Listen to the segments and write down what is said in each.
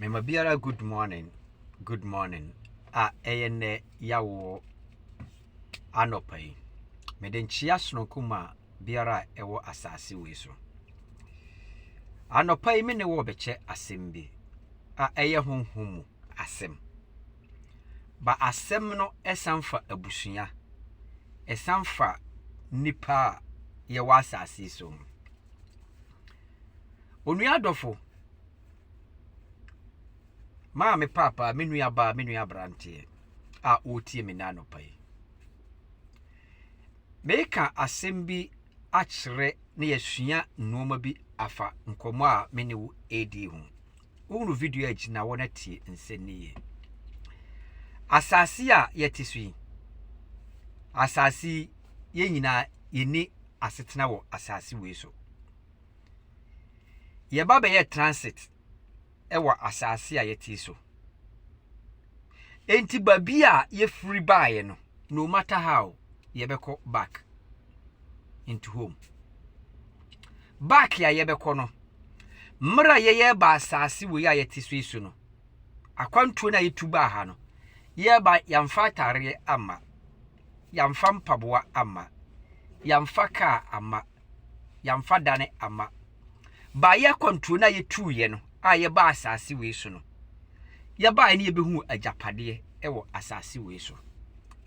Mema biara good morning. Eyene yawo anopai. Medenchia snokuma biara ewo asasi weso. Anopai me ne wo beche asembi. Eye honhom asem. Ba asem no esanfa abusunya. Esanfa nipa ye wa asasi so. Onua adofo ma me papa me nua brante otie me nano pai meka asem bi akyere na yesua nnoma bi afa nkomo a me ne wo edi hu unu video agina wona tie nseniye asasi a yetisui asasi ye nyina yeni asetena wo asasi we so ye baba ye transit ewa asase a yeti so enti babi a ye free buy no matter how ye beko back into home back ya ye beko no mra ye ba asase we ya yeti so isu no akwantuo na yetuba ha no ye ba yamfa tare ama yamfa mpaboa ama yamfa ka ama yamfa dane ama ba ye kwantuo na yetu ye no ye ba asase we so no ye ba ne ye behu ajapade ewo asase we so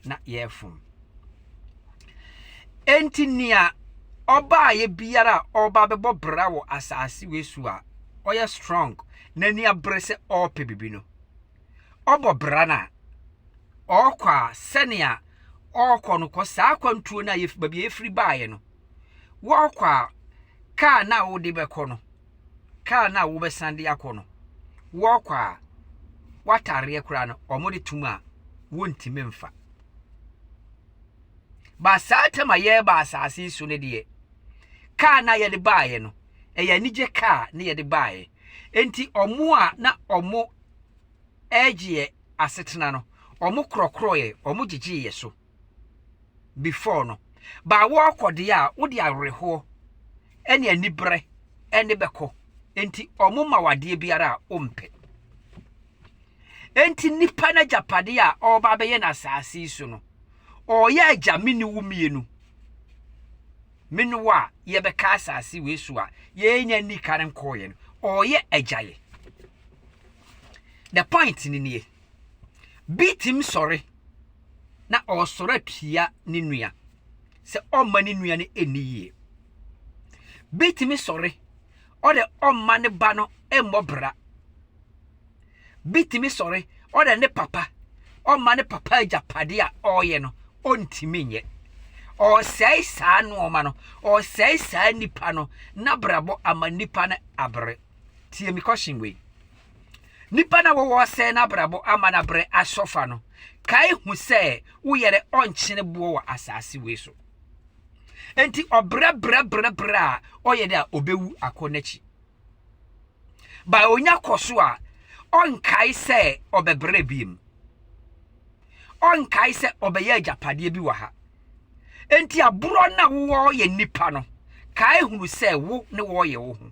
na ye fum enti nia oba ye biara oba bebo bra wo asase we so a oye strong na ni abrese ope bibi no obo bra na okwa senia okọ no ko sa kwantuo na ye babi ye free baaye no wo kwa ka na wo de beko no ka na wo besande akono wo kwa watare kura no omode tuma wontime mfa ba satema ye ba asase so ne de ka na ye de baaye no eya nije ka ne ye de baaye enti omo a na omo egie asetena no omo krokroye omo gigiye so before no ba wo akode a wo de areho ene anibre ene beko enti omo mawade biara ompe enti nipa na japade a oba beye na asase so no oye agya mini wumienu minwa ye beka asase we so a ye nya nikare nkoye no oye agyaye the point ni nie bitim sorry na osoro atua ni nua se omma ni nua ne eniye bitimi sorry ode omma ne ba no emmobra bitimi sorry ode ne papa omma ne papa ajapade a oye no ontimi nye o sei sa no oma no o sei sa nipa no na brabo ama nipa na abre tie mi question we nipa na wo sei na brabo ama na bre asofa no kai hu sei wo yere onchene buo wa asase we so enti obra oyede a obewu akonachi ba onya koso a onkai se obebre biem onkai se obeye ajapade bi wa ha enti aburo na wo ye nipa no kai hunu se wo ne wo ye wo ho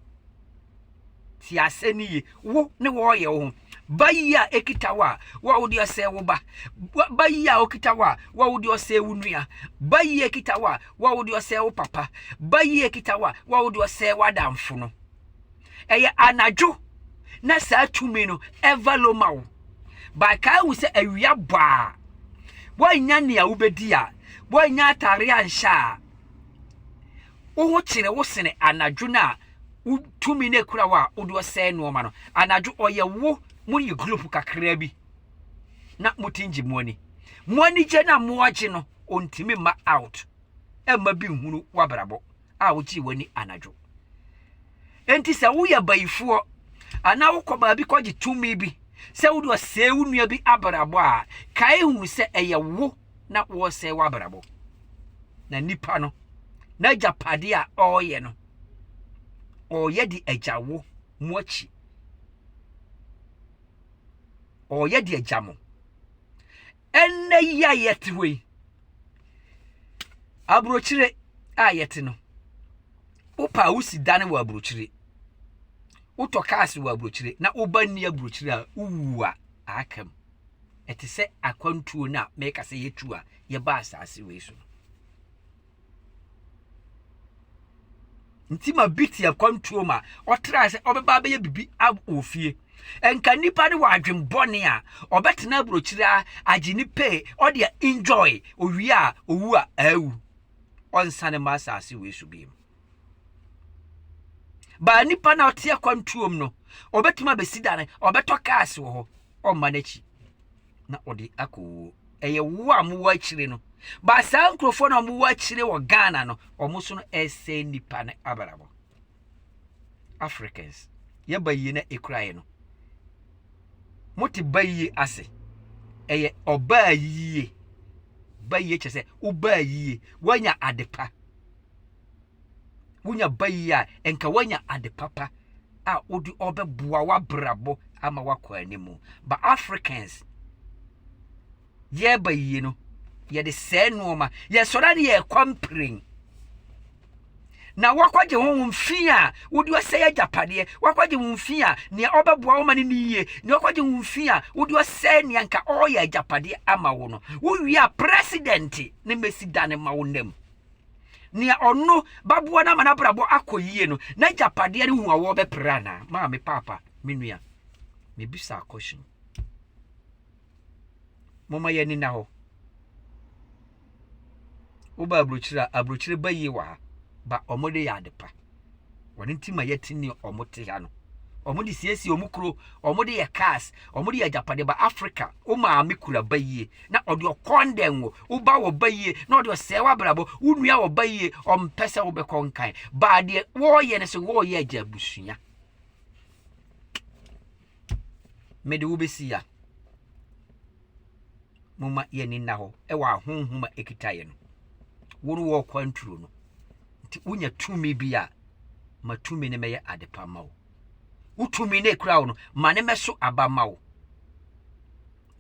ti aseni wo ne wo ye wo ho bayia ekitawa wa wodi ose wo ba bayia okitawa wa wodi ose wo nua bayia ekitawa wa wodi ose wo papa bayia ekitawa wa wodi ose wadamfo no eye anadwo na sa tumi no evaloma wo ba kai wo se awia baa wanya ne a wobedi a wanya atare ansha wo kire wo sene anadwo na tumi ne kura wa wodi ose no ma no anadwo oye wo muri group kakra bi na mutinji muani je na muaje no ontimi ma out emma bi hunu wabrabo a wo ji wani anadwo enti se wo ya baifuo ana wo koba bi kwaji tumi bi se wo do se wunua bi abrabo a kai hunu se eye wo na wo se wabrabo na nipa no na japade a oye no oye di ejawo muachi oye di ejamo enne ya yetwe abrochire ayete no upa usi dane wa abrochire Uto cars wa abrochire na oba ni abrochire a uwa akam. Ete se akwantuo na make ase yetu a ye ba asase we so. Nti ma biti akwantuo ma otra se obeba be ye bibi ofie. Enka nipa ne wadwem bone a obetena abrochire a agini pay ode enjoy owie a owu a awu. Onsane ma asase we so bi. Ba nipa na ote akwantuom no obetuma besidane obeto cars wo ho o manachi na odi akọ eye wo amu wa chire no ba sa nkrofo na amu wa chire wo Ghana no omuso no ese nipa na abarabo Africans ye bayi na ekuraye no moti bayi ase eye oba yiye bayi chese uba yiye wanya adepa wunya bayi a enka wanya adepapa a odi obeboa wa brabo ama wakọ animu ba Africans ye bayi no ye de se noma ye sora de ye kwampring na wakwaje honfin a wodi ose ya japade wakwaje honfin a ne obeboa wo mane niye ne wakwaje honfin a wodi ose ne anka oya japade ama wo no wo wi a president ne mesidane ma wo nem ne ono babuo na mana brabo akoyie no na japade ne hu awo be prana ma me papa menua me bisa question mama ye ni na ho oba abrochira bayi wa ba omode ya adepa woni ntima yetini omote ha no omode siesi omukro omode ya cars omode ya japade ba Africa o ma amikura bayi na ode okondenwo uba wo bayi na ode sewa brabo unua wo bayi ompese wo be konkan ba de wo ye ne so wo ye ajabusunya mede wo besia mama ye ni na ho e wa honhoma ekitaye no wonu wo kwanturo no nti unya tumi bia matumi ne meye adepa mawo utumi ne kura no mane meso aba mawo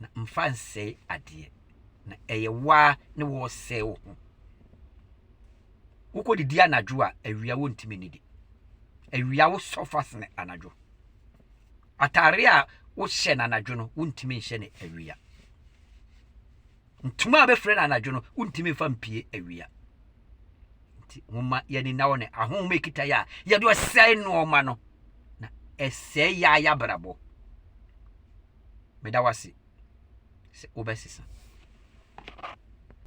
na mfanse ade na eye wa ne wo se wo uko didi anadwo a awia wo ntimi nidi awia wo sofas ne anadwo atare a wo hye na anadwo no wo ntimi hye ne awia ntuma be frɛ na anadwo no wo ntimi fa mpie awia nti mumma yani na wone ahom ekita ya ye do sɛ no ma no na ɛsɛ ya brabo meda wase se obesisa